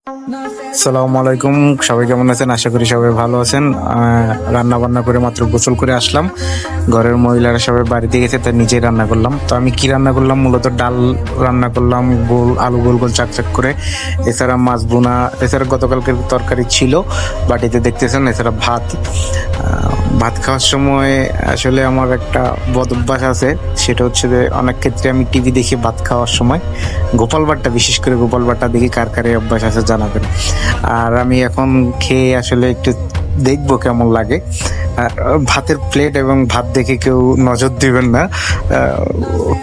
আসসালামু আলাইকুম, সবাই কেমন আছেন? আশা করি সবাই ভালো আছেন। রান্না বান্না করে মাত্র গোসল করে আসলাম। ঘরের মহিলারা সবাই বাড়িতে গেছে, তাই নিজেই রান্না করলাম। তো আমি কি রান্না করলাম? মূলত ডাল রান্না করলাম, আলু গোল গোল চাকচাক করে। এছাড়া মাছ বোনা, এছাড়া গতকালকের তরকারি ছিল বাটিতে দেখতেছেন। এছাড়া ভাত খাওয়ার সময় আসলে আমার একটা বদ অভ্যাস আছে, সেটা হচ্ছে যে অনেক ক্ষেত্রে আমি টিভি দেখি ভাত খাওয়ার সময়। গোপাল ভাড়টা, বিশেষ করে গোপাল ভাড়টা দেখি কার কার এই অভ্যাস আছে জানাবেন। আর আমি এখন খেয়ে আসলে একটু দেখবো কেমন লাগে। ভাতের প্লেট এবং ভাত দেখে কেউ নজর দিবেন না।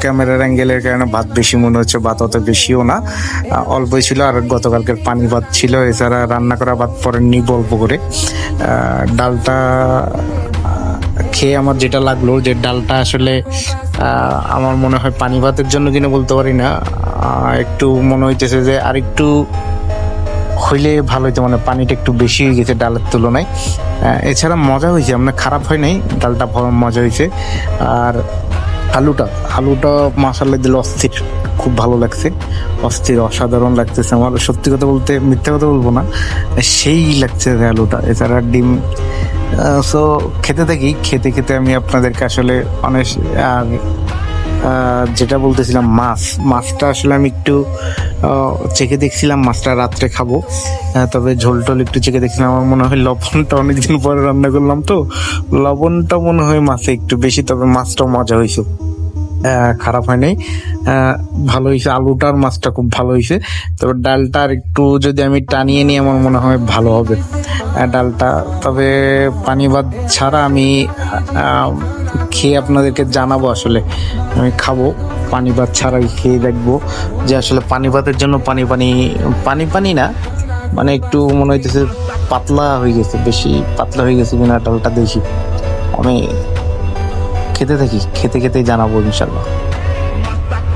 ক্যামেরার অ্যাঙ্গেলের কারণে ভাত বেশি মনে হচ্ছে, ভাত অত বেশিও না, অল্পই ছিল। আর গতকালকের পানি ভাত ছিল, এছাড়া রান্না করা ভাত পরে নিব অল্প করে। ডালটা খেয়ে আমার যেটা লাগলো, যে ডালটা আসলে আমার মনে হয় পানি ভাতের জন্য কিনা বলতে পারি না, একটু মনে হইতেছে যে আর একটু হইলে ভালো হইতো, মানে পানিটা একটু বেশি হয়ে গেছে ডালের তুলনায়। এছাড়া মজা হয়েছে, মানে খারাপ হয় নাই, ডালটা মজা হয়েছে। আর আলুটা মাশাআল্লাহ দিল অস্থির, খুব ভালো লাগছে, অস্থির অসাধারণ লাগতেছে আমার। সত্যি কথা বলতে, মিথ্যা কথা বলবো না, সেই লাগছে আলুটা। এছাড়া ডিম। সো খেতে খেতে আমি আপনাদেরকে আসলে অনেক যেটা বলতেছিলাম, মাছটা আসলে আমি একটু চেখে দেখছিলাম, মাছটা রাত্রে খাবো। তবে ঝোল টোল একটু চেখে দেখছিলাম। আমার মনে হয় লবণটা অনেকদিন পরে রান্না করলাম, তো লবণটা মনে হয় মাছে একটু বেশি, তবে মাছটাও মজা হয়েছে, খারাপ হয় নাই, ভালো হয়েছে। আলুটার মাছটা খুব ভালো হয়েছে। তবে ডালটা আর একটু যদি আমি টানিয়ে নিই, আমার মনে হয় ভালো হবে ডালটা। তবে পানি ভাত ছাড়া আমি খেয়ে আপনাদেরকে জানাবো, আসলে আমি খাবো পানি ভাত ছাড়াই, খেয়ে দেখবো যে আসলে পানি ভাতের জন্য পানি না, মানে একটু মনে হইতেছে পাতলা হয়ে গেছে, বেশি পাতলা হয়ে গেছে কিনা ডালটা দেখি। আমি খেতে খেতেই জানাবো ইনশাল্লাহ।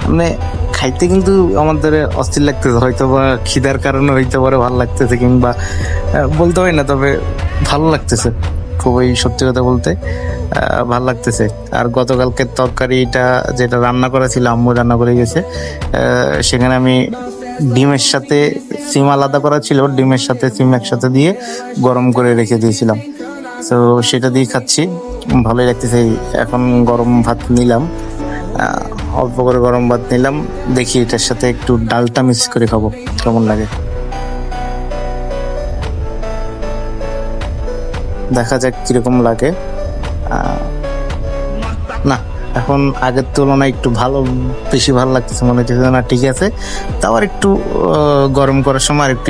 মানে খাইতে কিন্তু আমাদের অস্থির লাগতেছে, হয়তো বা খিদার কারণে হইতে পারে ভালো লাগতেছে, কিংবা বলতে হয় না, তবে ভালো লাগতেছে খুবই, সত্যি কথা বলতে ভালো লাগতেছে। আর গতকালকের তরকারিটা যেটা রান্না করা ছিল, আম্মু রান্না করে গেছে, সেখানে আমি ডিমের সাথে সিম আলাদা করা ছিল, ডিমের সাথে সিম একসাথে দিয়ে গরম করে রেখে দিয়েছিলাম। তো সেটা দিয়ে খাচ্ছি, ভালোই লাগতেছে। এখন গরম ভাত নিলাম, অল্প করে গরম ভাত নিলাম, দেখি এটার সাথে একটু ডালটা মিক্স করে খাবো কেমন লাগে, দেখা যাক কিরকম লাগে। না, এখন আগের তুলনায় একটু বেশি ভালো লাগতেছে, মনে হচ্ছে না ঠিক আছে। তাও আর একটু গরম করার সময় আর একটু